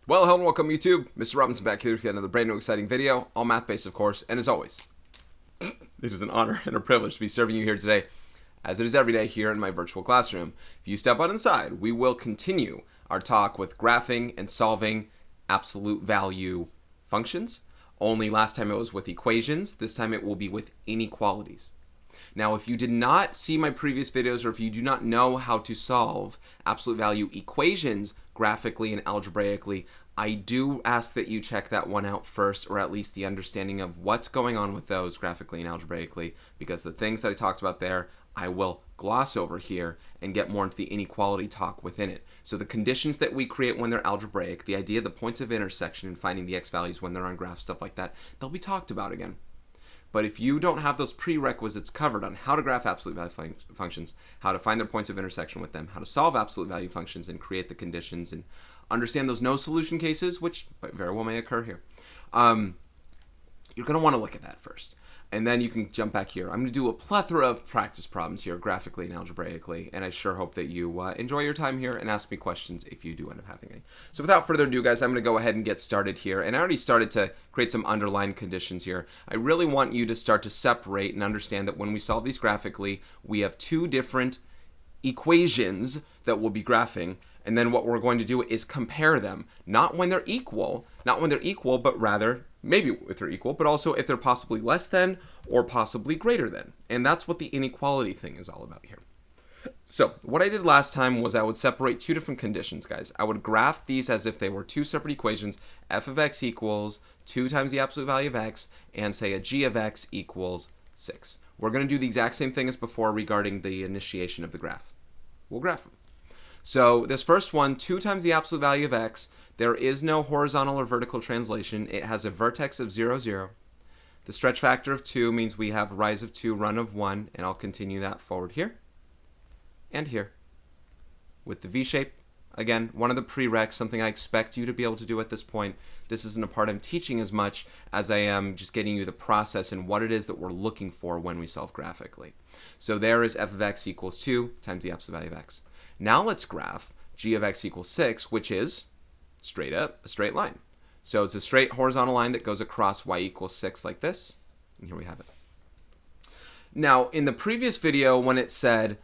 Well, hello and welcome YouTube. Mr. Robinson back here with another brand new exciting video, all math-based of course, and as always, it is an honor and a privilege to be serving you here today, as it is every day here in my virtual classroom. If you step on inside, we will continue our talk with graphing and solving absolute value functions. Only last time it was with equations, this time it will be with inequalities. Now, if you did not see my previous videos, or if you do not know how to solve absolute value equations graphically and algebraically, I do ask that you check that one out first, or at least the understanding of what's going on with those graphically and algebraically, because the things that I talked about there, I will gloss over here and get more into the inequality talk within it. So the conditions that we create when they're algebraic, the idea of the points of intersection and finding the x values when they're on graphs, stuff like that, they'll be talked about again. But if you don't have those prerequisites covered on how to graph absolute value functions, how to find their points of intersection with them, how to solve absolute value functions and create the conditions and understand those no solution cases, which very well may occur here, you're going to want to look at that first. And then you can jump back here. I'm going to do a plethora of practice problems here, graphically and algebraically, and I sure hope that you enjoy your time here and ask me questions if you do end up having any. So without further ado, guys, I'm going to go ahead and get started here. And I already started to create some underlined conditions here. I really want you to start to separate and understand that when we solve these graphically, we have two different equations that we'll be graphing. And then what we're going to do is compare them, not when they're equal, but rather maybe if they're equal, but also if they're possibly less than or possibly greater than. And that's what the inequality thing is all about here. So what I did last time was I would separate two different conditions, guys. I would graph these as if they were two separate equations, f of x equals 2 times the absolute value of x, and say a g of x equals 6. We're going to do the exact same thing as before regarding the initiation of the graph. We'll graph them. So this first one, 2 times the absolute value of x, there is no horizontal or vertical translation. It has a vertex of 0, 0. The stretch factor of 2 means we have rise of 2, run of 1, and I'll continue that forward here and here. With the V shape, again, one of the prereqs, something I expect you to be able to do at this point. This isn't a part I'm teaching as much as I am just getting you the process and what it is that we're looking for when we solve graphically. So there is f of x equals 2 times the absolute value of x. Now let's graph g of x equals 6, which is straight up a straight line. So it's a straight horizontal line that goes across y equals 6 like this. And here we have it. Now, in the previous video, when it said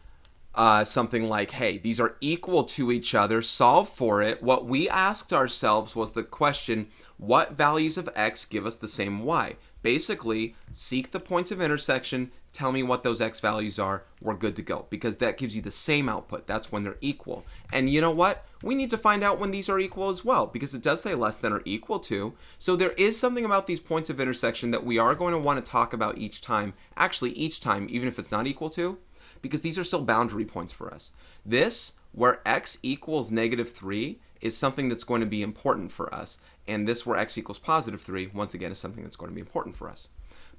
something like, hey, these are equal to each other, solve for it, what we asked ourselves was the question, what values of x give us the same y? Basically, seek the points of intersection, tell me what those x values are, we're good to go, because that gives you the same output. That's when they're equal. And you know what? We need to find out when these are equal as well, because it does say less than or equal to. So there is something about these points of intersection that we are going to want to talk about each time, actually each time, even if it's not equal to, because these are still boundary points for us. This, where x equals -3, is something that's going to be important for us. And this, where x equals +3, once again, is something that's going to be important for us.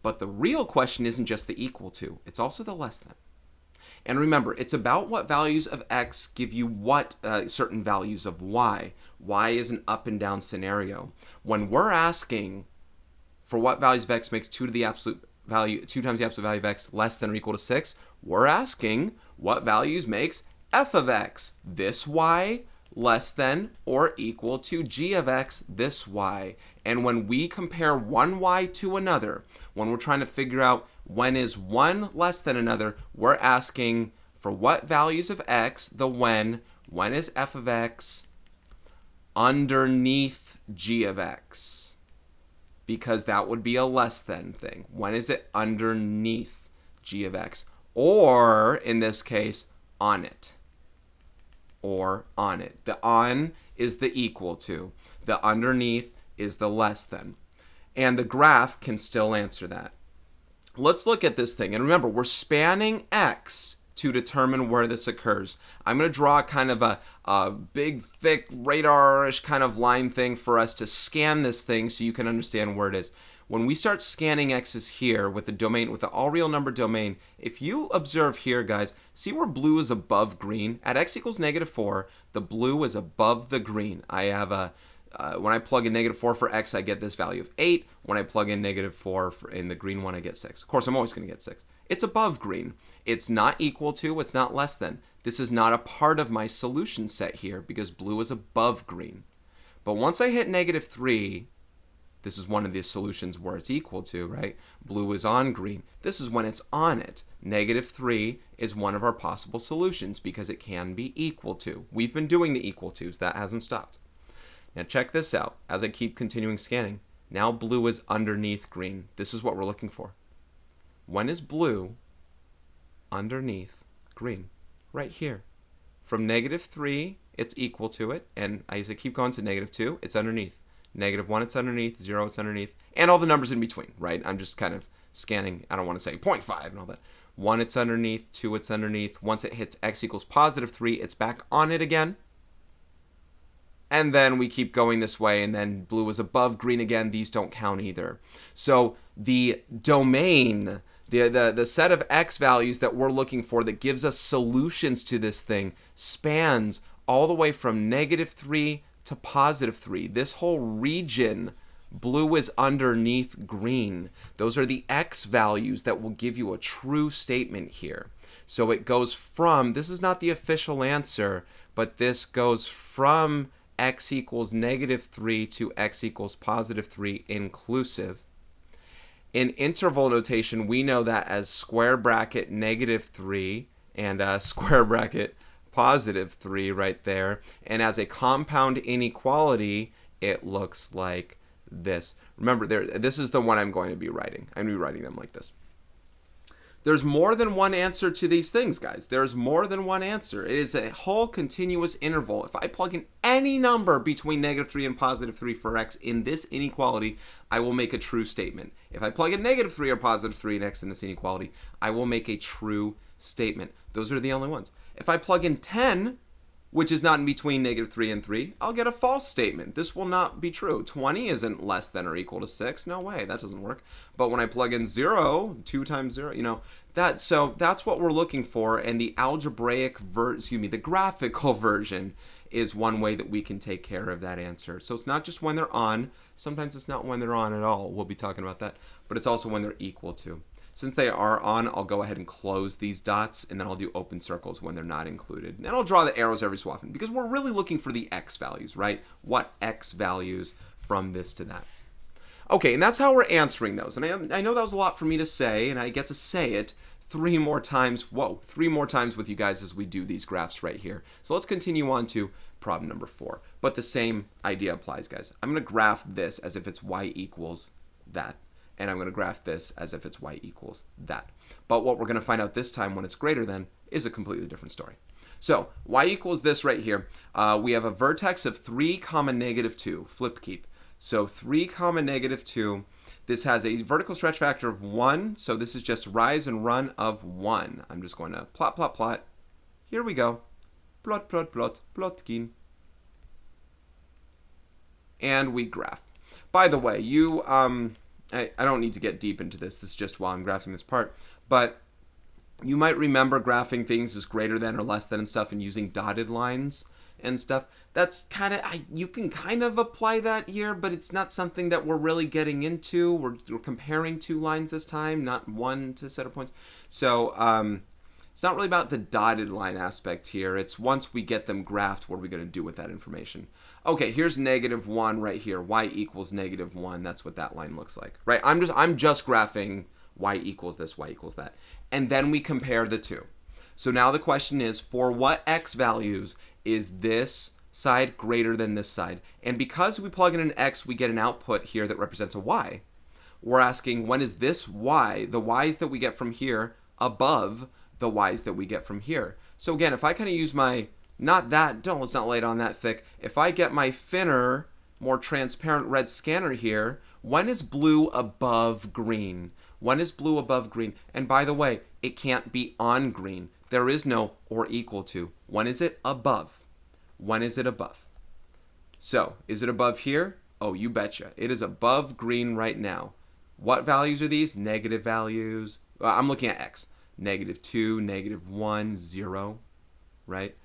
But the real question isn't just the equal to, it's also the less than. And remember, it's about what values of x give you what certain values of y. Y is an up and down scenario. When we're asking for what values of x makes 2 times the absolute value of x less than or equal to 6, we're asking what values makes f of x, this y, less than or equal to g of x, this y. And when we compare one y to another, when we're trying to figure out when is one less than another, we're asking for what values of x, the when is f of x underneath g of x? Because that would be a less than thing. When is it underneath g of x? Or, in this case, on it. Or on it. The on is the equal to. The underneath is the less than. And the graph can still answer that. Let's look at this thing. And remember, we're spanning x to determine where this occurs. I'm going to draw kind of a big, thick, radar-ish kind of line thing for us to scan this thing so you can understand where it is. When we start scanning x's here with the domain, with the all real number domain, if you observe here, guys, see where blue is above green? At x equals -4, the blue is above the green. I have a when I plug in -4 for x, I get this value of 8. When I plug in -4 in the green one, I get 6. Of course, I'm always going to get 6. It's above green. It's not equal to, it's not less than. This is not a part of my solution set here because blue is above green. But once I hit negative 3, this is one of the solutions where it's equal to, right? Blue is on green. This is when it's on it. Negative 3 is one of our possible solutions because it can be equal to. We've been doing the equal tos. That hasn't stopped. Now check this out. As I keep continuing scanning, now blue is underneath green. This is what we're looking for. When is blue underneath green? Right here. From negative 3, it's equal to it. And as I keep going to negative 2, it's underneath. Negative 1, it's underneath. 0, it's underneath. And all the numbers in between, right? I'm just kind of scanning. I don't want to say 0.5 and all that. 1, it's underneath. 2, it's underneath. Once it hits x equals positive 3, it's back on it again. And then we keep going this way, and then blue is above green again. These don't count either. So the domain, the set of x values that we're looking for that gives us solutions to this thing spans all the way from negative 3 to positive 3. This whole region, blue is underneath green. Those are the x values that will give you a true statement here. So it goes from, this is not the official answer, but this goes from x equals negative 3 to x equals positive 3 inclusive. In interval notation, we know that as square bracket negative 3 and square bracket positive 3 right there. And as a compound inequality, it looks like this. Remember, this is the one I'm going to be writing. I'm going to be writing them like this. There's more than one answer to these things, guys. There's more than one answer. It is a whole continuous interval. If I plug in any number between negative 3 and positive 3 for x in this inequality, I will make a true statement. If I plug in negative 3 or positive 3 and x in this inequality, I will make a true statement. Those are the only ones. If I plug in 10, which is not in between negative 3 and 3, I'll get a false statement. This will not be true. 20 isn't less than or equal to 6. No way, that doesn't work. But when I plug in 0, 2 times 0, so that's what we're looking for. And the the graphical version is one way that we can take care of that answer. So it's not just when they're on. Sometimes it's not when they're on at all. We'll be talking about that. But it's also when they're equal to. Since they are on, I'll go ahead and close these dots, and then I'll do open circles when they're not included. And I'll draw the arrows every so often, because we're really looking for the x values, right? What x values from this to that. Okay, and that's how we're answering those. And I know that was a lot for me to say, and I get to say it 3 more times. Whoa, 3 more times with you guys as we do these graphs right here. So let's continue on to problem number 4. But the same idea applies, guys. I'm going to graph this as if it's y equals that. And I'm going to graph this as if it's y equals that. But what we're going to find out this time when it's greater than is a completely different story. So y equals this right here. We have a vertex of 3, negative 2. Flip keep. So 3, negative 2. This has a vertical stretch factor of 1. So this is just rise and run of 1. I'm just going to plot, plot, plot. Here we go. Plot, plot, plot, plotkin. And we graph. By the way, I don't need to get deep into this. This is just while I'm graphing this part. But you might remember graphing things as greater than or less than and stuff and using dotted lines and stuff. That's kind of, you can kind of apply that here, but it's not something that we're really getting into. We're comparing 2 lines this time, not one to set of points. So it's not really about the dotted line aspect here. It's once we get them graphed, what are we going to do with that information? Okay, here's negative 1 right here. Y equals negative 1. That's what that line looks like, right? I'm just graphing y equals this, y equals that. And then we compare the two. So now the question is, for what x values is this side greater than this side? And because we plug in an x, we get an output here that represents a y. We're asking, when is this y, the y's that we get from here, above the y's that we get from here? So again, if I kind of use my, let's not lay it on that thick. If I get my thinner, more transparent red scanner here, when is blue above green? When is blue above green? And by the way, it can't be on green. There is no or equal to. When is it above? When is it above? So, is it above here? Oh, you betcha. It is above green right now. What values are these? Negative values. I'm looking at x. Negative 2, negative 1, 0, right?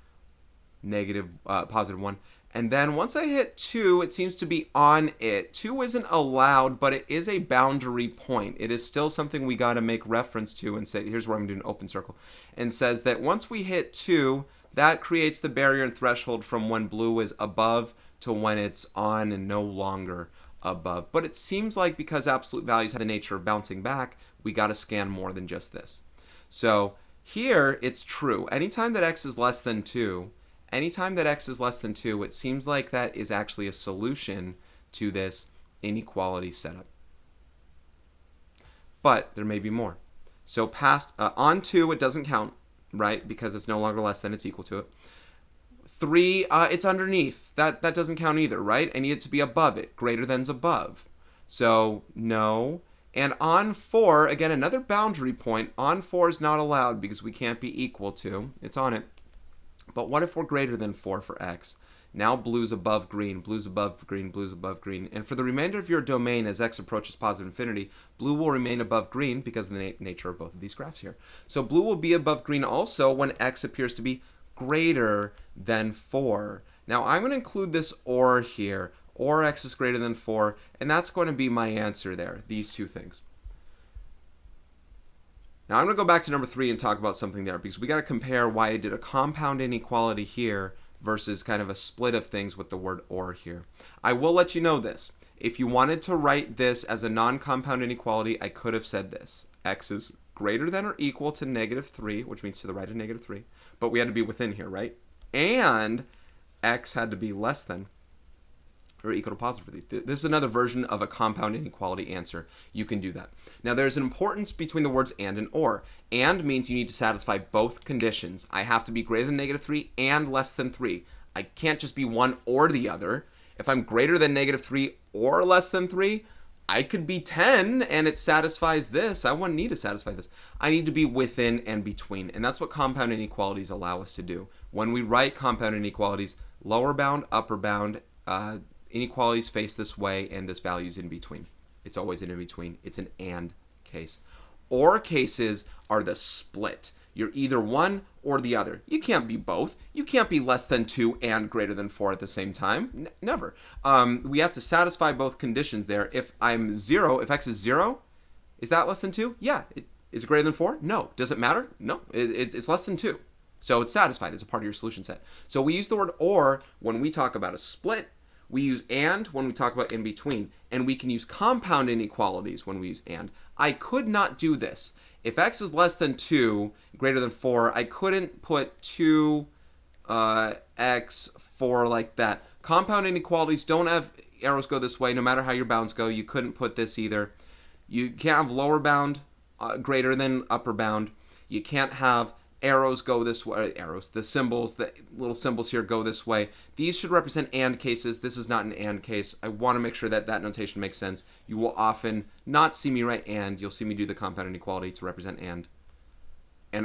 Positive 1. And then once I hit 2, it seems to be on it. 2 isn't allowed, but it is a boundary point. It is still something we got to make reference to and say, here's where I'm doing an open circle, and says that once we hit 2, that creates the barrier and threshold from when blue is above to when it's on and no longer above. But it seems like because absolute values have the nature of bouncing back, we got to scan more than just this. So here it's true. Anytime that x is less than 2, it seems like that is actually a solution to this inequality setup. But there may be more. So past on 2, it doesn't count, right? Because it's no longer less than, it's equal to it. 3, it's underneath. That doesn't count either, right? I need it to be above it. Greater than's above. So no. And on 4, again, another boundary point. On 4 is not allowed because we can't be equal to. It's on it. But what if we're greater than 4 for x? Now blue's above green, blue's above green, blue's above green. And for the remainder of your domain as x approaches positive infinity, blue will remain above green because of the nature of both of these graphs here. So blue will be above green also when x appears to be greater than 4. Now I'm going to include this or here, or x is greater than 4, and that's going to be my answer there, these two things. Now I'm going to go back to number 3 and talk about something there, because we got to compare why I did a compound inequality here versus kind of a split of things with the word or here. I will let you know this. If you wanted to write this as a non-compound inequality, I could have said this. X is greater than or equal to -3, which means to the right of -3, but we had to be within here, right? And x had to be less than or equal to positive 3. This is another version of a compound inequality answer. You can do that. Now there's an importance between the words and or. And means you need to satisfy both conditions. I have to be greater than -3 and less than 3. I can't just be one or the other. If I'm greater than -3 or less than 3, I could be 10 and it satisfies this. I wouldn't need to satisfy this. I need to be within and between. And that's what compound inequalities allow us to do. When we write compound inequalities, lower bound, upper bound, inequalities face this way and this value is in between. It's always in between. It's an and case. Or cases are the split. You're either one or the other. You can't be both. You can't be less than 2 and greater than 4 at the same time. Never. We have to satisfy both conditions there. If I'm 0, if x is 0, is that less than 2? Yeah. Is it greater than 4? No. Does it matter? No. It's less than 2. So it's satisfied. It's a part of your solution set. So we use the word or when we talk about a split. We use and when we talk about in between. And we can use compound inequalities when we use and. I could not do this. If x is less than 2, greater than 4, I couldn't put 2x 4 like that. Compound inequalities don't have arrows go this way, no matter how your bounds go. You couldn't put this either. You can't have lower bound greater than upper bound. You can't have arrows go this way. Arrows, the symbols, the little symbols here go this way. These should represent and cases. This is not an and case. I want to make sure that that notation makes sense. You will often not see me write and. You'll see me do the compound inequality to represent and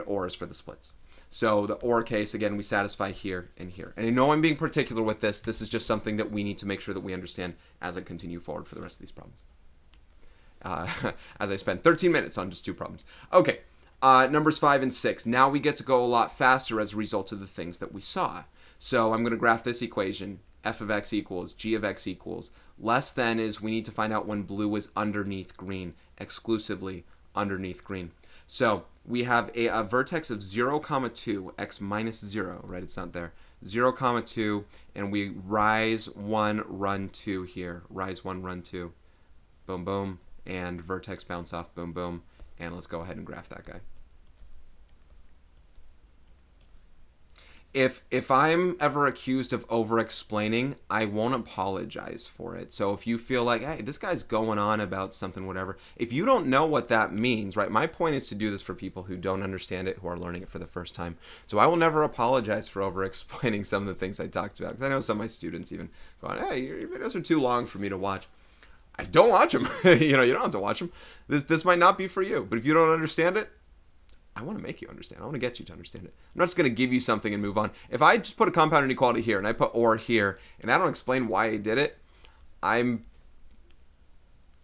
or is for the splits. So the or case, again, we satisfy here and here. And I know I'm being particular with this. This is just something that we need to make sure that we understand as I continue forward for the rest of these problems. As I spend 13 minutes on just 2 problems. Okay. Numbers 5 and 6. Now we get to go a lot faster as a result of the things that we saw. So I'm going to graph this equation. F of x equals g of x equals. Less than is we need to find out when blue is underneath green, exclusively underneath green. So we have a vertex of 0, 2, x minus 0, right? It's not there. 0, 2, and we rise 1, run 2 here. Rise 1, run 2. Boom, boom. And vertex bounce off, boom, boom. And let's go ahead and graph that guy. If I'm ever accused of over-explaining, I won't apologize for it. So if you feel like, hey, this guy's going on about something, whatever, if you don't know what that means, right, my point is to do this for people who don't understand it, who are learning it for the first time. So I will never apologize for over-explaining some of the things I talked about. Because I know some of my students even going, hey, your videos are too long for me to watch. I don't watch them. You don't have to watch them. This might not be for you. But if you don't understand it, I want to make you understand. I want to get you to understand it. I'm not just going to give you something and move on. If I just put a compound inequality here and I put or here and I don't explain why I did it, I'm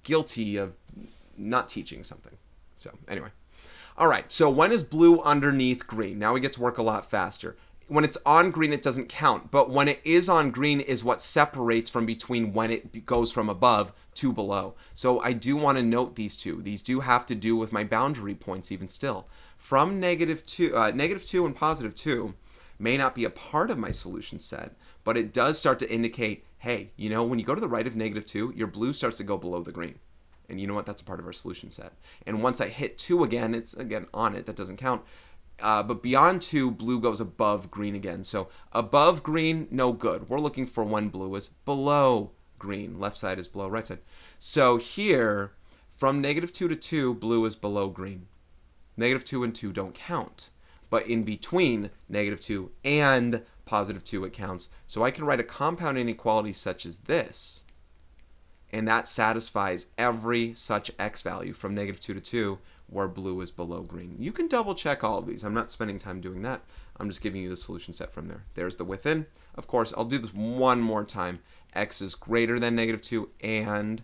guilty of not teaching something. So anyway. All right. So when is blue underneath green? Now we get to work a lot faster. When it's on green, it doesn't count. But when it is on green is what separates from between when it goes from above to below. So I do want to note these two. These do have to do with my boundary points even still. From -2 and +2 may not be a part of my solution set, but it does start to indicate, hey, you know, when you go to the right of -2, your blue starts to go below the green. And you know what? That's a part of our solution set. And once I hit 2 again, it's again on it. That doesn't count. But beyond 2, blue goes above green again. So above green, no good. We're looking for when blue is below green. Left side is below right side. So here, from -2 to 2, blue is below green. -2 and 2 don't count. But in between -2 and +2, it counts. So I can write a compound inequality such as this. And that satisfies every such x value from -2 to 2 where blue is below green. You can double check all of these. I'm not spending time doing that. I'm just giving you the solution set from there. There's the within. Of course, I'll do this one more time. X is greater than -2 and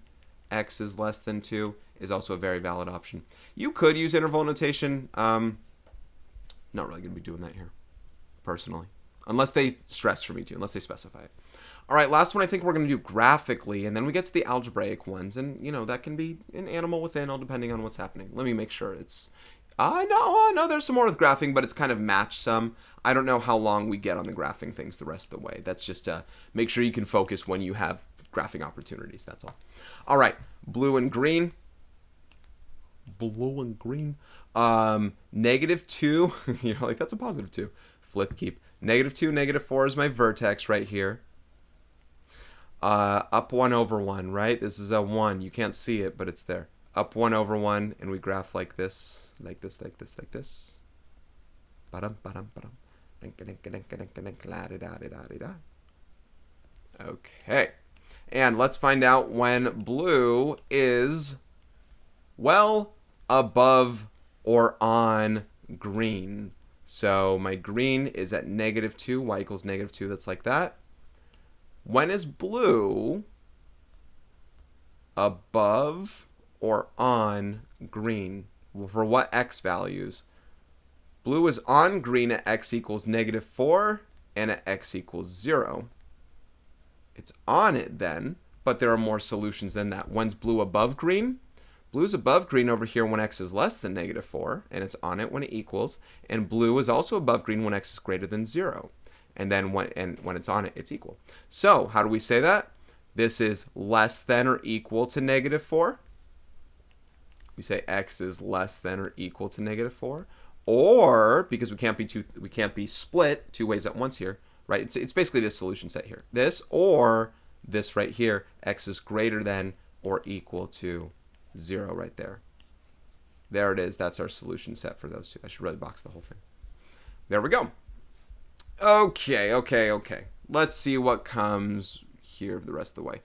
x is less than 2 is also a very valid option. You could use interval notation. Not really going to be doing that here, personally. Unless they stress for me to, unless they specify it. All right, last one I think we're going to do graphically, and then we get to the algebraic ones. And, you know, that can be an animal within, all depending on what's happening. Let me make sure it's... no, there's some more with graphing, but it's kind of match sum. I don't know how long we get on the graphing things the rest of the way. That's just to make sure you can focus when you have graphing opportunities, that's all. All right, blue and green. Blue and green. -2, you know, like that's a +2. Flip, keep. -2, -4 is my vertex right here. Up 1 over 1, right? This is a 1. You can't see it, but it's there. Up 1 over 1, and we graph like this, like this, like this, like this. Ba-dum, ba-dum, ba-dum. Okay. And let's find out when blue is, well, above or on green. So my green is at -2, y equals -2, that's like that. When is blue above or on green? For what x values? Blue is on green at x equals -4 and at x equals 0. It's on it then, but there are more solutions than that. When's blue above green? Blue's above green over here when x is less than -4, and it's on it when it equals. And blue is also above green when x is greater than 0. And then when it's on it, it's equal. So how do we say that? This is less than or equal to -4. We say x is less than or equal to -4. Or, because we can't be split 2 ways at once here, right? It's basically this solution set here. This or this right here, x is greater than or equal to 0 right there. There it is. That's our solution set for those two. I should really box the whole thing. There we go. Okay. Let's see what comes here the rest of the way.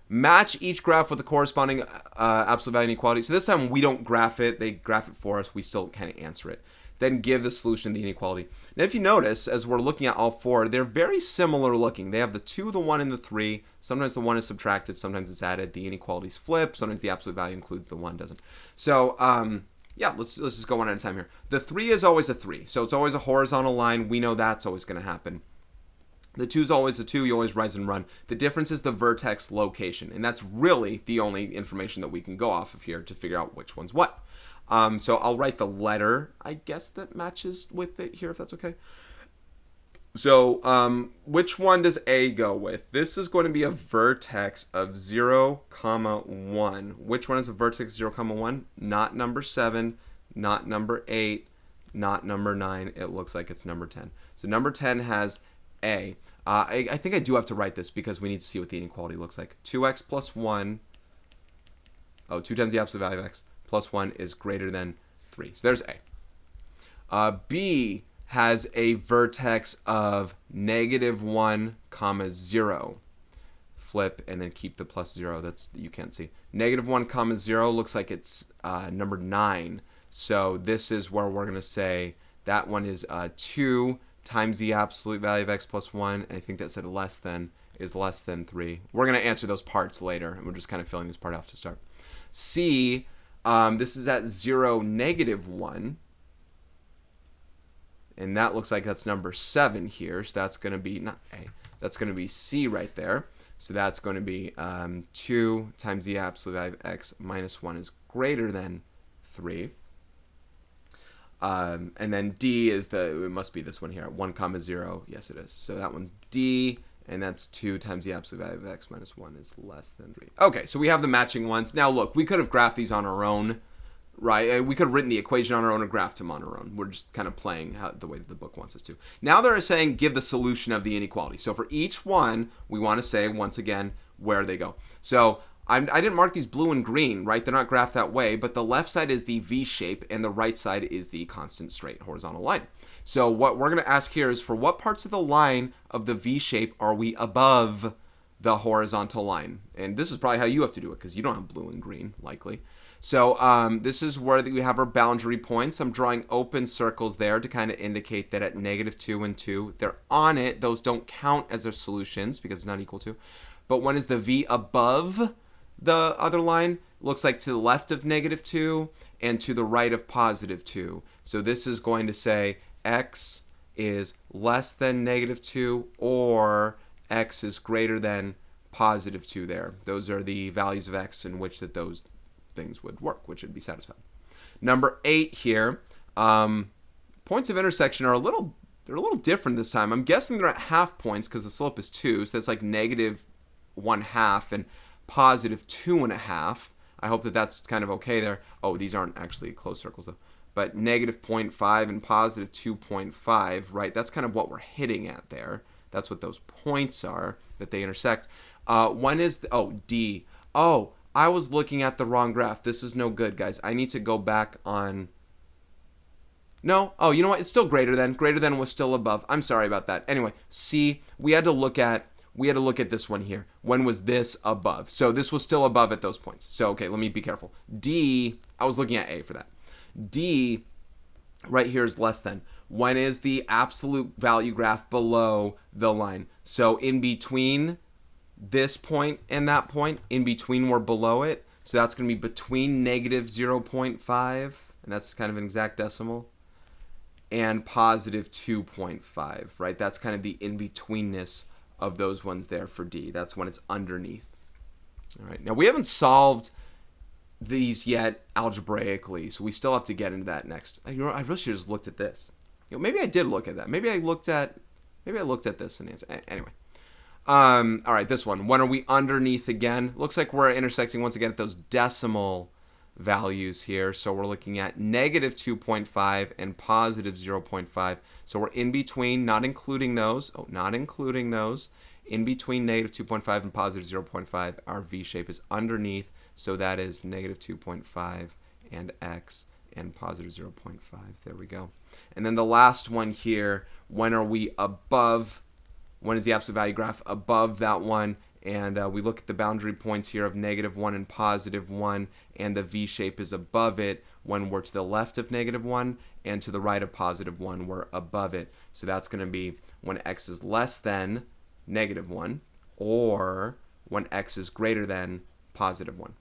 Match each graph with the corresponding absolute value inequality. So this time we don't graph it. They graph it for us. We still kind of answer it. Then give the solution to the inequality. Now, if you notice, as we're looking at all 4, they're very similar looking. They have the 2, the 1, and the 3. Sometimes the 1 is subtracted. Sometimes it's added. The inequalities flip. Sometimes the absolute value includes, the 1 doesn't. So, yeah, let's just go one at a time here. The 3 is always a 3. So it's always a horizontal line. We know that's always going to happen. The 2 is always a 2. You always rise and run. The difference is the vertex location. And that's really the only information that we can go off of here to figure out which one's what. So I'll write the letter, I guess, that matches with it here, if that's okay. So which one does A go with? This is going to be a vertex of 0, 1. Which one is a vertex 0, 1? Not number 7, not number 8, not number 9. It looks like it's number 10. So number 10 has A. I think I do have to write this because we need to see what the inequality looks like. 2x plus 1. 2 times the absolute value of x. Plus 1 is greater than 3. So there's A. B has a vertex of -1, 0. Flip and then keep the plus 0. That's, you can't see. -1, 0 looks like it's number 9. So this is where we're going to say that one is 2 times the absolute value of x plus 1. And I think that said less than is less than 3. We're going to answer those parts later. And we're just kind of filling this part off to start. C... this is at 0, -1. And that looks like that's number 7 here. So that's going to be, not A, that's going to be C right there. So that's going to be 2 times the absolute value of x minus 1 is greater than 3. And then D is it must be this one here, 1, 0. Yes, it is. So that one's D. and that's 2 times the absolute value of x minus 1 is less than 3. Okay, so we have the matching ones. Now look, we could have graphed these on our own, right? We could have written the equation on our own or graphed them on our own. We're just kind of playing the way that the book wants us to. Now they're saying give the solution of the inequality. So for each one, we want to say, once again, where they go. So I didn't mark these blue and green, right? They're not graphed that way, but the left side is the V shape and the right side is the constant straight horizontal line. So what we're going to ask here is for what parts of the line of the V shape are we above the horizontal line? And this is probably how you have to do it because you don't have blue and green, likely. So this is where we have our boundary points. I'm drawing open circles there to kind of indicate that at -2 and 2, they're on it. Those don't count as their solutions because it's not equal to. But when is the V above the other line? Looks like to the left of -2 and to the right of +2. So this is going to say x is less than -2 or x is greater than +2 there. Those are the values of x in which that those things would work, which would be satisfied. Number 8 here, points of intersection are they're a little different this time. I'm guessing they're at half points because the slope is 2, so that's like -1/2 and +2.5. I hope that that's kind of okay there. Oh, these aren't actually closed circles though. But -0.5 and +2.5, right? That's kind of what we're hitting at there. That's what those points are that they intersect. When is D? Oh, I was looking at the wrong graph. This is no good, guys. I need to go back on. No. Oh, you know what? It's still greater than. Greater than was still above. I'm sorry about that. Anyway, C. We had to look at this one here. When was this above? So this was still above at those points. So okay, let me be careful. D. I was looking at A for that. D. Right here is less than. When is the absolute value graph below the line? So in between this point and that point, in between we're below it. So that's going to be between -0.5, and that's kind of an exact decimal, and +2.5, right? That's kind of the in-betweenness of those ones there for D. That's when it's underneath. All right. Now we haven't solved these yet algebraically, so we still have to get into that next. I really should have just looked at this. Maybe I did look at that. Maybe I looked at this and answered. Anyway. All right, this one. When are we underneath again? Looks like we're intersecting once again at those decimal values here. So we're looking at -2.5 and +0.5. So we're in between, not including those. Oh, not including those. In between -2.5 and +0.5, our V shape is underneath. So that is -2.5 and x and +0.5. There we go. And then the last one here, when are we above? When is the absolute value graph above that one? And we look at the boundary points here of -1 and +1, and the V shape is above it when we're to the left of -1 and to the right of +1, we're above it. So that's going to be when x is less than -1 or when x is greater than +1.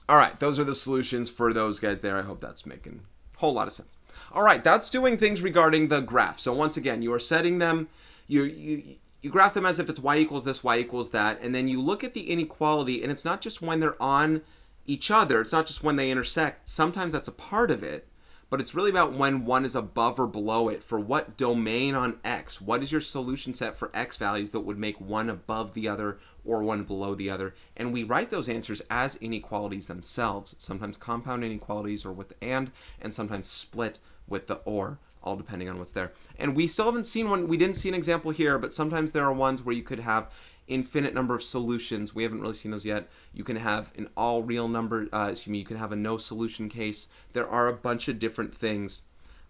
All right, those are the solutions for those guys there. I hope that's making a whole lot of sense. All right, that's doing things regarding the graph. So once again, you are setting them, you graph them as if it's y equals this, y equals that, and then you look at the inequality, and it's not just when they're on each other, it's not just when they intersect. Sometimes that's a part of it, but it's really about when one is above or below it for what domain on x. What is your solution set for x values that would make one above the other or one below the other? And we write those answers as inequalities themselves, sometimes compound inequalities or with the and sometimes split with the or, all depending on what's there. And we still haven't seen one. We didn't see an example here, but sometimes there are ones where you could have infinite number of solutions. We haven't really seen those yet. You can have an all real number, you can have a no solution case. There are a bunch of different things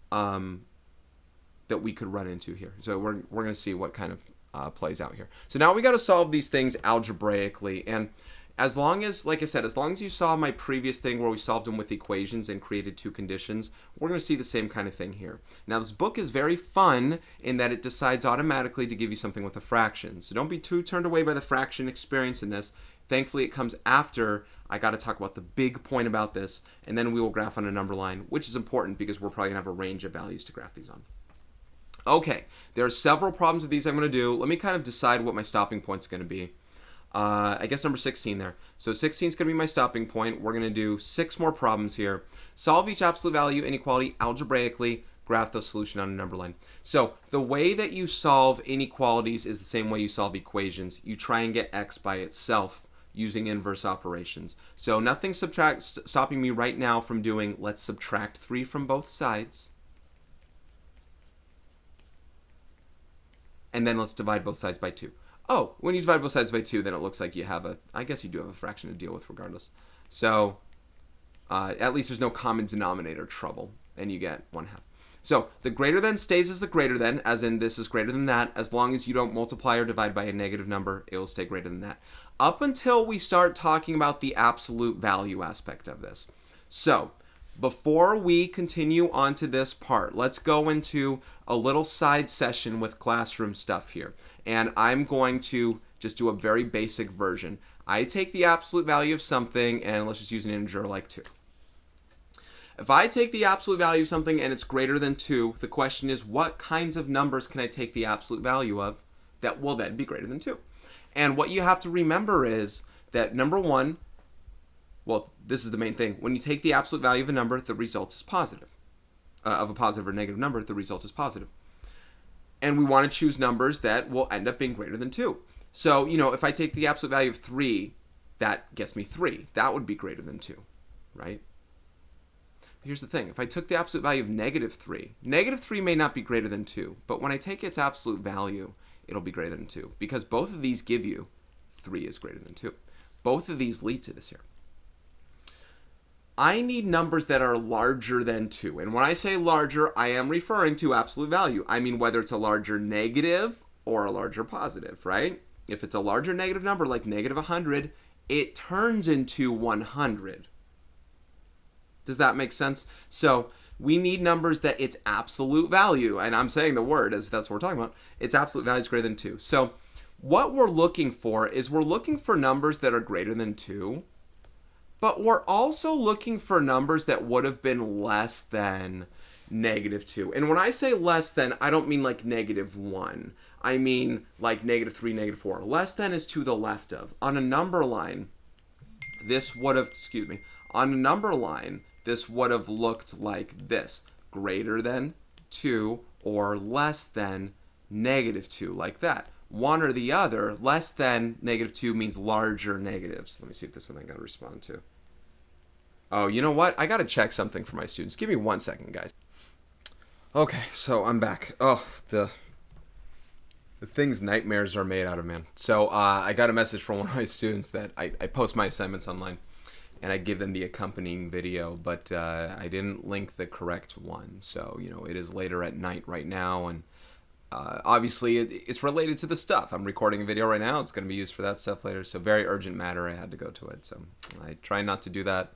that we could run into here. So we're going to see what kind of plays out here. So now we got to solve these things algebraically. And as long as, like I said, as long as you saw my previous thing where we solved them with equations and created two conditions, we're going to see the same kind of thing here. Now, this book is very fun in that it decides automatically to give you something with a fraction. So don't be too turned away by the fraction experience in this. Thankfully, it comes after I got to talk about the big point about this, and then we will graph on a number line, which is important because we're probably going to have a range of values to graph these on. Okay, there are several problems with these I'm going to do. Let me kind of decide what my stopping point is going to be. I guess number 16 there. So 16 is going to be my stopping point. We're going to do 6 more problems here. Solve each absolute value inequality algebraically. graph the solution on a number line. So the way that you solve inequalities is the same way you solve equations. You try and get x by itself using inverse operations. So nothing stopping me right now from doing, let's subtract 3 from both sides. And then let's divide both sides by 2. Oh, when you divide both sides by 2, then it looks like you have I guess you do have a fraction to deal with regardless. So at least there's no common denominator trouble, and you get 1/2. So the greater than stays as the greater than, as in this is greater than that. As long as you don't multiply or divide by a negative number, it will stay greater than that. Up until we start talking about the absolute value aspect of this. So before we continue on to this part, let's go into a little side session with classroom stuff here. And I'm going to just do a very basic version. I take the absolute value of something, and let's just use an integer like 2. If I take the absolute value of something and it's greater than 2, the question is, what kinds of numbers can I take the absolute value of that will then be greater than 2? And what you have to remember is that, number one, well, this is the main thing. When you take the absolute value of a number, the result is positive. Of a positive or negative number, the result is positive. And we want to choose numbers that will end up being greater than 2. So, if I take the absolute value of 3, that gets me 3. That would be greater than 2, right? Here's the thing. If I took the absolute value of -3, -3 may not be greater than 2, but when I take its absolute value, it'll be greater than 2, because both of these give you 3 is greater than 2. Both of these lead to this here. I need numbers that are larger than 2. And when I say larger, I am referring to absolute value. I mean whether it's a larger negative or a larger positive, right? If it's a larger negative number like -100, it turns into 100. Does that make sense? So we need numbers that its absolute value, and I'm saying the word as that's what we're talking about, its absolute value is greater than 2. So what we're looking for is we're looking for numbers that are greater than 2, but we're also looking for numbers that would have been less than -2. And when I say less than, I don't mean like -1. I mean like -3, -4. Less than is to the left of. On a number line, this would have, on a number line, this would have looked like this. Greater than 2 or less than -2, like that. One or the other. Less than -2 means larger negatives. Let me see if this is something I gotta respond to. Oh, you know what? I gotta check something for my students. Give me 1 second, guys. Okay, so I'm back. Oh, the things nightmares are made out of, man. So I got a message from one of my students that I post my assignments online, and I give them the accompanying video, but I didn't link the correct one. So, it is later at night right now, and obviously it's related to the stuff. I'm recording a video right now. It's going to be used for that stuff later. So very urgent matter. I had to go to it. So I try not to do that.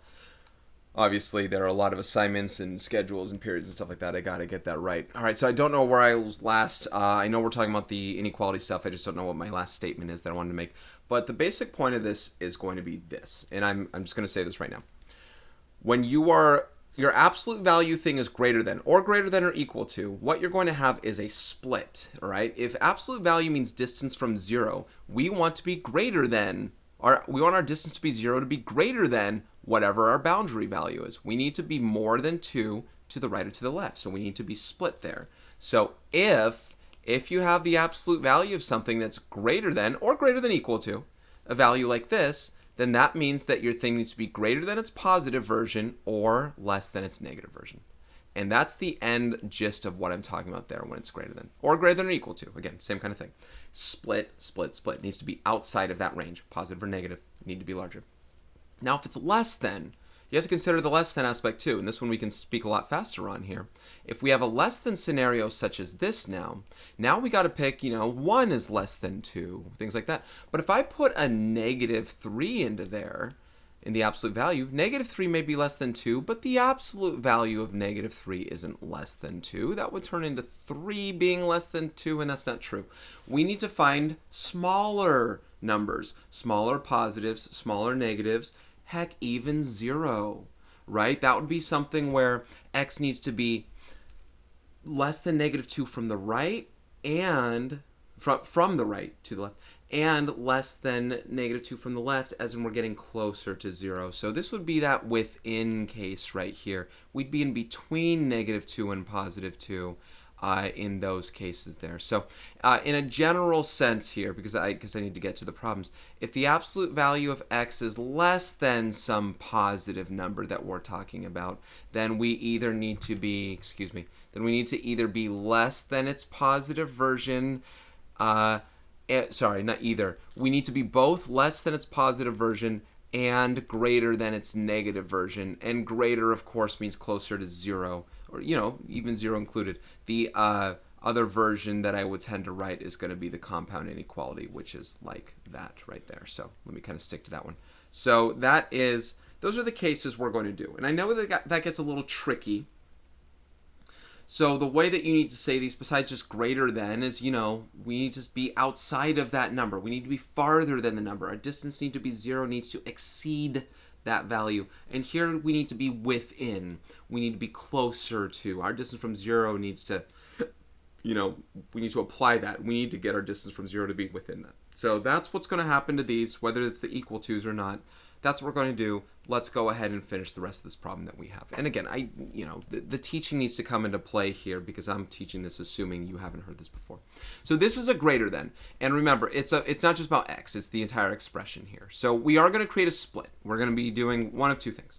Obviously, there are a lot of assignments and schedules and periods and stuff like that. I got to get that right. All right, so I don't know where I was last. I know we're talking about the inequality stuff. I just don't know what my last statement is that I wanted to make. But the basic point of this is going to be this, and I'm just going to say this right now. When your absolute value thing is greater than or equal to, what you're going to have is a split, all right? If absolute value means distance from 0, we want to be greater than, or we want our distance to be 0 to be greater than whatever our boundary value is. We need to be more than 2 to the right or to the left, so we need to be split there. So if you have the absolute value of something that's greater than or equal to a value like this, then that means that your thing needs to be greater than its positive version or less than its negative version. And that's the end gist of what I'm talking about there when it's greater than or equal to. Again, same kind of thing. Split, split, split. It needs to be outside of that range. Positive or negative need to be larger. Now, if it's less than, you have to consider the less than aspect too. And this one we can speak a lot faster on here. If we have a less than scenario such as this now we got to pick, 1 is less than 2, things like that. But if I put a -3 into there, in the absolute value, -3 may be less than 2, but the absolute value of -3 isn't less than 2. That would turn into 3 being less than 2, and that's not true. We need to find smaller numbers, smaller positives, smaller negatives, heck, even 0, right? That would be something where x needs to be less than -2 from the right and from the right to the left, and less than negative 2 from the left, as in we're getting closer to 0. So this would be that within case right here. We'd be in between negative 2 and positive 2 in those cases there. So in a general sense here, because I need to get to the problems, if the absolute value of x is less than some positive number that we're talking about, then we either need to be, then we need to either be less than its positive version, sorry, not either. We need to be both less than its positive version and greater than its negative version. And greater, of course, means closer to 0, or, even 0 included. The other version that I would tend to write is going to be the compound inequality, which is like that right there. So let me kind of stick to that one. So those are the cases we're going to do. And I know that gets a little tricky. So the way that you need to say these, besides just greater than, is, we need to be outside of that number. We need to be farther than the number. Our distance needs to be 0, needs to exceed that value. And here we need to be within. We need to be closer to. Our distance from 0 needs to, we need to apply that. We need to get our distance from 0 to be within that. So that's what's going to happen to these, whether it's the equal to's or not. That's what we're going to do. Let's go ahead and finish the rest of this problem that we have. And again, the teaching needs to come into play here because I'm teaching this assuming you haven't heard this before. So this is a greater than. And remember, it's not just about x, it's the entire expression here. So we are going to create a split. We're going to be doing one of two things.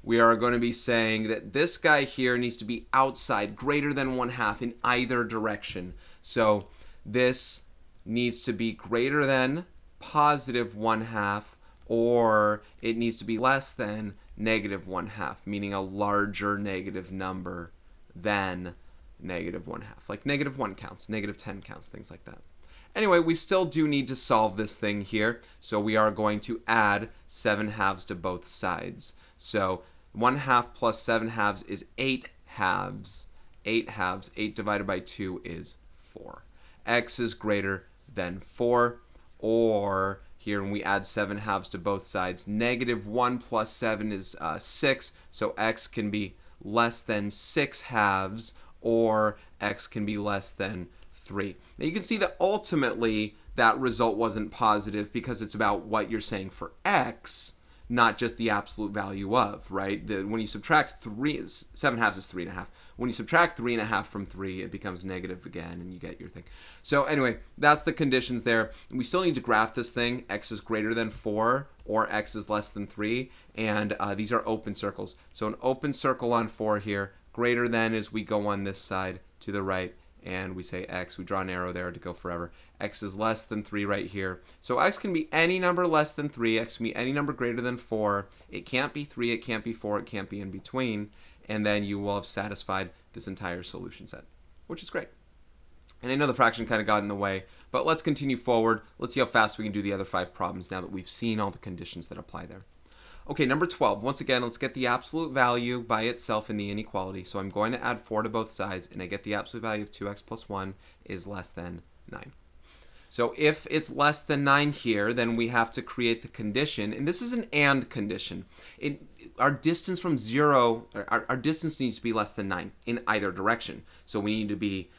We are going to be saying that this guy here needs to be outside, greater than 1/2 in either direction. So this needs to be greater than positive 1/2, or it needs to be less than negative 1/2, meaning a larger negative number than negative 1/2. Like negative 1 counts, negative 10 counts, things like that. Anyway, we still do need to solve this thing here. So we are going to add 7/2 to both sides. So 1/2 plus 7/2 is 8/2. 8/2. 8 divided by 2 is 4. X is greater than 4, or here when we add 7/2 to both sides, negative 1 plus 7 is 6, so x can be less than 6/2, or x can be less than 3. Now you can see that ultimately that result wasn't positive because it's about what you're saying for x, not just the absolute value of, right? When you subtract 7/2 is 3.5. When you subtract 3.5 from 3, it becomes negative again, and you get your thing. So anyway, that's the conditions there. We still need to graph this thing. X is greater than 4, or x is less than 3, and these are open circles. So an open circle on 4 here, greater than is we go on this side to the right, and we say x. We draw an arrow there to go forever. X is less than 3 right here. So x can be any number less than 3. X can be any number greater than 4. It can't be 3. It can't be 4. It can't be in between. And then you will have satisfied this entire solution set, which is great. And I know the fraction kind of got in the way, but let's continue forward. Let's see how fast we can do the other 5 problems now that we've seen all the conditions that apply there. Okay, number 12. Once again, let's get the absolute value by itself in the inequality. So I'm going to add 4 to both sides, and I get the absolute value of 2x plus 1 is less than 9. So if it's less than 9 here, then we have to create the condition, and this is an and condition. Our distance from 0, our distance needs to be less than 9 in either direction. So we need to be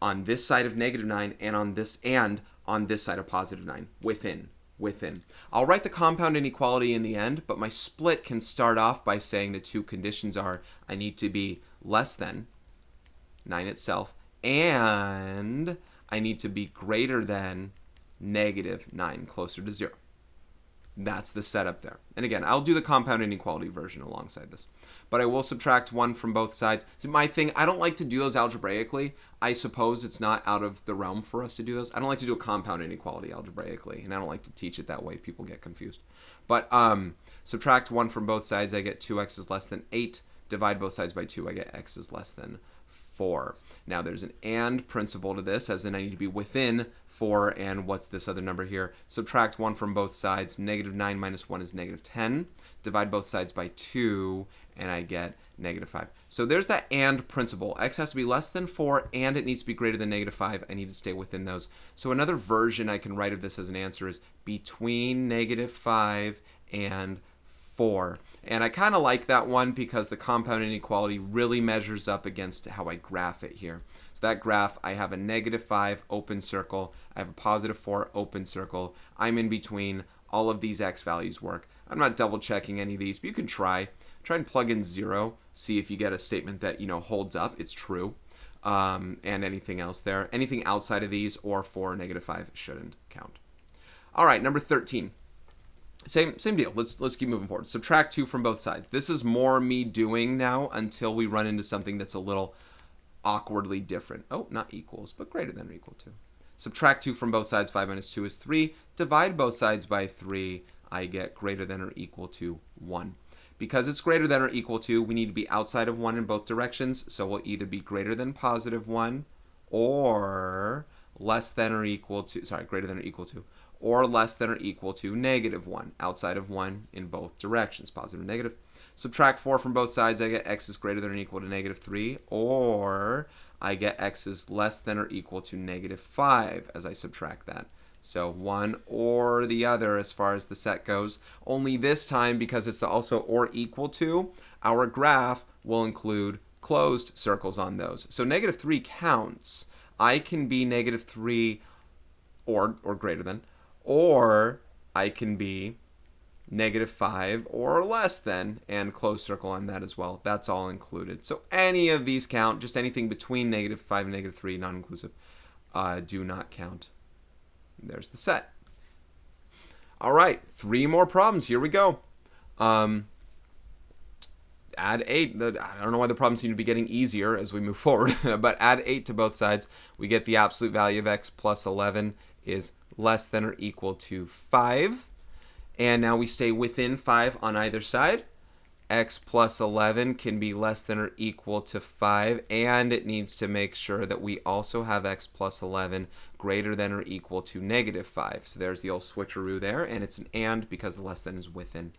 on this side of negative 9 and on this side of positive 9, within. I'll write the compound inequality in the end, but my split can start off by saying the two conditions are I need to be less than 9 itself, and I need to be greater than negative 9, closer to 0. That's the setup there. And again, I'll do the compound inequality version alongside this. But I will subtract 1 from both sides. So my thing, I don't like to do those algebraically. I suppose it's not out of the realm for us to do those. I don't like to do a compound inequality algebraically, and I don't like to teach it that way. People get confused. But subtract 1 from both sides, I get 2x is less than 8. Divide both sides by 2, I get x is less than 4. Now there's an and principle to this, as in I need to be within 4, and what's this other number here? Subtract 1 from both sides. Negative 9 minus 1 is negative 10. Divide both sides by 2, and I get negative 5. So there's that and principle. X has to be less than 4, and it needs to be greater than negative 5. I need to stay within those. So another version I can write of this as an answer is between negative 5 and 4. And I kind of like that one because the compound inequality really measures up against how I graph it here. So that graph, I have a -5 open circle, I have a +4 open circle. I'm in between. All of these x values work. I'm not double checking any of these, but you can try and plug in 0, see if you get a statement that holds up, it's true, and anything else there. Anything outside of these or 4 or -5 shouldn't count. All right, number 13. Same deal. Let's keep moving forward. Subtract 2 from both sides. This is more me doing now until we run into something that's a little awkwardly different. Oh, not equals, but greater than or equal to. Subtract 2 from both sides. 5 minus 2 is 3. Divide both sides by 3. I get greater than or equal to 1. Because it's greater than or equal to, we need to be outside of 1 in both directions. So we'll either be greater than +1 or less than or equal to, greater than or equal to, or less than or equal to -1, outside of 1 in both directions, positive and negative. Subtract 4 from both sides, I get x is greater than or equal to -3, or I get x is less than or equal to -5 as I subtract that. So one or the other as far as the set goes. Only this time, because it's also or equal to, our graph will include closed circles on those. So -3 counts. I can be -3 or greater than, or I can be -5 or less than, and closed circle on that as well. That's all included. So any of these count. Just anything between -5 and -3, non-inclusive, do not count. There's the set. All right, 3 more problems. Here we go. Add 8. I don't know why the problems seem to be getting easier as we move forward, but add 8 to both sides. We get the absolute value of x plus 11 is less than or equal to 5. And now we stay within 5 on either side. X plus 11 can be less than or equal to 5, and it needs to make sure that we also have x plus 11 greater than or equal to -5. So there's the old switcheroo there, and it's an and because the less than is within,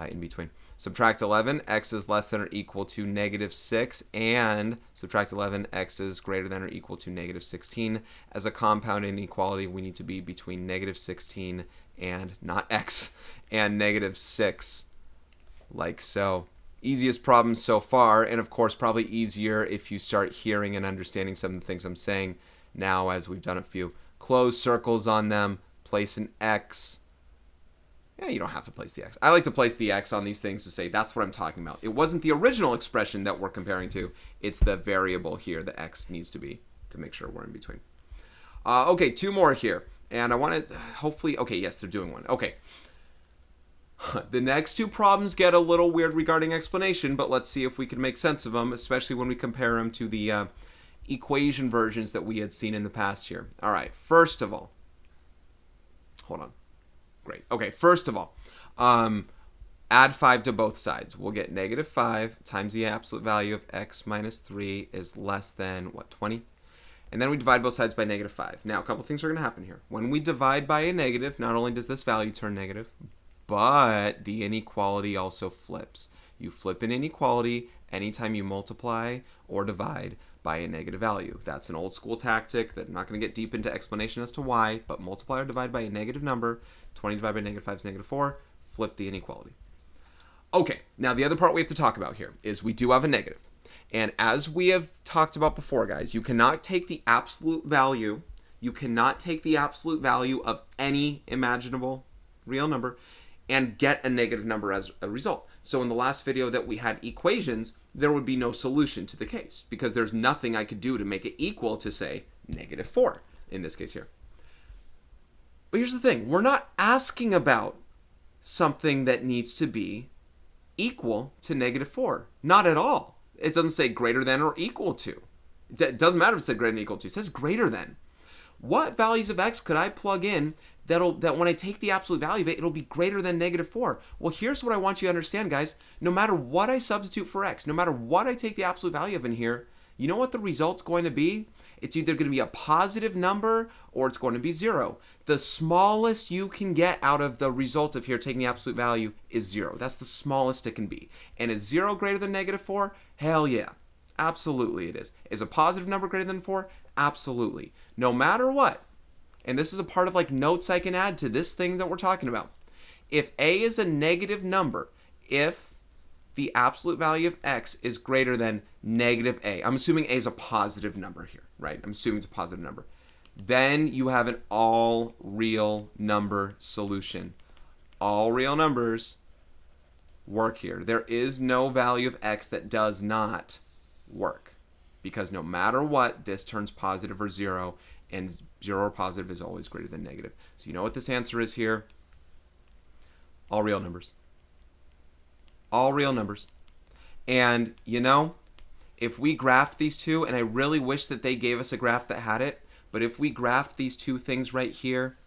in between. Subtract 11, x is less than or equal to -6, and subtract 11, x is greater than or equal to -16. As a compound inequality, we need to be between -16 and not x and -6, like so. Easiest problem so far, and of course probably easier if you start hearing and understanding some of the things I'm saying now as we've done a few. Close circles on them, place an x. Yeah, you don't have to place the x. I like to place the x on these things to say that's what I'm talking about. It wasn't the original expression that we're comparing to. It's the variable here, the x needs to be, to make sure we're in between. Okay, 2 more here. And I want to hopefully, okay, yes, they're doing one. Okay. The next 2 problems get a little weird regarding explanation, but let's see if we can make sense of them, especially when we compare them to the equation versions that we had seen in the past here. All right, first of all, hold on. Great. Okay, first of all, add 5 to both sides. We'll get -5 times the absolute value of x minus 3 is less than, what, 20? And then we divide both sides by -5. Now, a couple things are going to happen here. When we divide by a negative, not only does this value turn negative, but the inequality also flips. You flip an inequality anytime you multiply or divide by a negative value. That's an old school tactic that I'm not going to get deep into explanation as to why, but multiply or divide by a negative number. 20 divided by -5 is -4. Flip the inequality. Okay, now the other part we have to talk about here is we do have a negative. And as we have talked about before, guys, you cannot take the absolute value. You cannot take the absolute value of any imaginable real number and get a negative number as a result. So in the last video that we had equations, there would be no solution to the case because there's nothing I could do to make it equal to, say, -4 in this case here. But here's the thing. We're not asking about something that needs to be equal to -4. Not at all. It doesn't say greater than or equal to. It doesn't matter if it said greater than or equal to. It says greater than. What values of x could I plug in that when I take the absolute value of it, it'll be greater than -4? Well, here's what I want you to understand, guys. No matter what I substitute for x, no matter what I take the absolute value of in here, you know what the result's going to be? It's either going to be a positive number or it's going to be 0. The smallest you can get out of the result of here taking the absolute value is 0. That's the smallest it can be. And is 0 greater than -4? Hell yeah. Absolutely it is. Is a positive number greater than 4? Absolutely. No matter what. And this is a part of like notes I can add to this thing that we're talking about. If a is a negative number, if the absolute value of x is greater than negative a. I'm assuming a is a positive number here, right? I'm assuming it's a positive number. Then you have an all real number solution. All real numbers work here. There is no value of x that does not work, because no matter what, this turns positive or 0, and 0 or positive is always greater than negative. So you know what this answer is here? All real numbers. All real numbers. And you know, if we graph these two, and I really wish that they gave us a graph that had it, but if we graph these two things right here,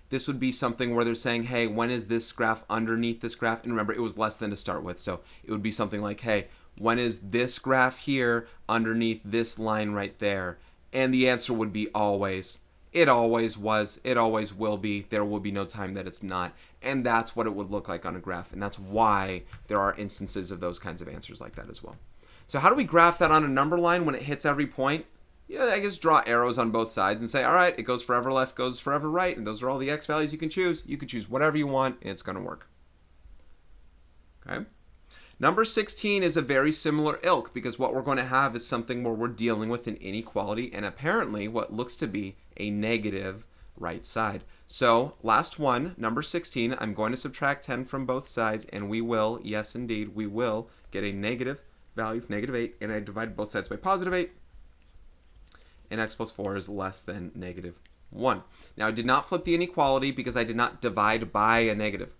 this would be something where they're saying, hey, when is this graph underneath this graph? And remember, it was less than to start with, so it would be something like, hey, when is this graph here underneath this line right there? And the answer would be always. It always was. It always will be. There will be no time that it's not. And that's what it would look like on a graph. And that's why there are instances of those kinds of answers like that as well. So how do we graph that on a number line when it hits every point? Yeah, I guess draw arrows on both sides and say, all right, it goes forever left, goes forever right, and those are all the x values you can choose. You can choose whatever you want, and it's going to work. Okay. Number 16 is a very similar ilk, because what we're going to have is something where we're dealing with an inequality and apparently what looks to be a negative right side. So last one, number 16, I'm going to subtract 10 from both sides, and we will, yes indeed, we will get a negative value of negative 8, and I divided both sides by positive 8. And x plus 4 is less than negative 1. Now, I did not flip the inequality because I did not divide by a negative.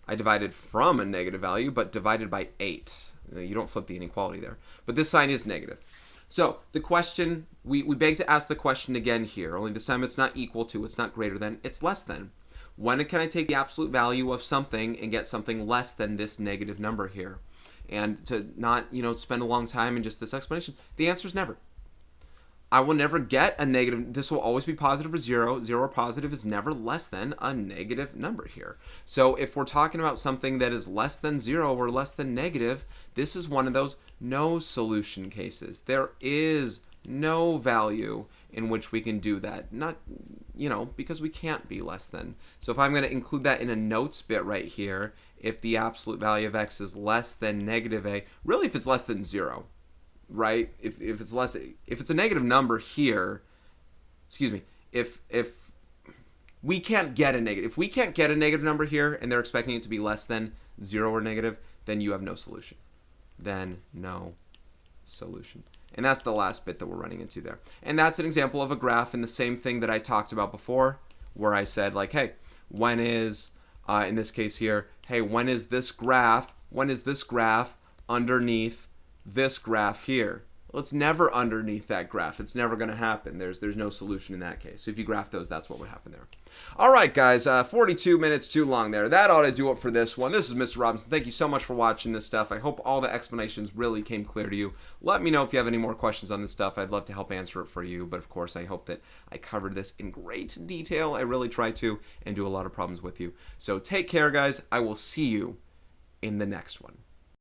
I divided from a negative value, but divided by 8. You don't flip the inequality there. But this sign is negative. So the question, we beg to ask the question again here, only this time it's not equal to, it's not greater than, it's less than. When can I take the absolute value of something and get something less than this negative number here? And to not, spend a long time in just this explanation, the answer is never. I will never get a negative. This will always be positive or 0. 0 or positive is never less than a negative number here. So if we're talking about something that is less than 0 or less than negative, this is one of those no solution cases. There is no value in which we can do that. Not, because we can't be less than. So if I'm going to include that in a notes bit right here, if the absolute value of x is less than negative a, really if it's less than 0, right? If it's a negative number here, if we can't get a negative, if we can't get a negative number here and they're expecting it to be less than 0 or negative, then you have no solution. Then no solution. And that's the last bit that we're running into there. And that's an example of a graph and the same thing that I talked about before, where I said like, hey, when is, in this case here, hey, when is this graph underneath this graph here? Well, it's never underneath that graph. It's never going to happen. There's no solution in that case. So if you graph those, that's what would happen there. All right, guys, 42 minutes too long there. That ought to do it for this one. This is Mr. Robinson. Thank you so much for watching this stuff. I hope all the explanations really came clear to you. Let me know if you have any more questions on this stuff. I'd love to help answer it for you. But of course, I hope that I covered this in great detail. I really try to, and do a lot of problems with you. So take care, guys. I will see you in the next one.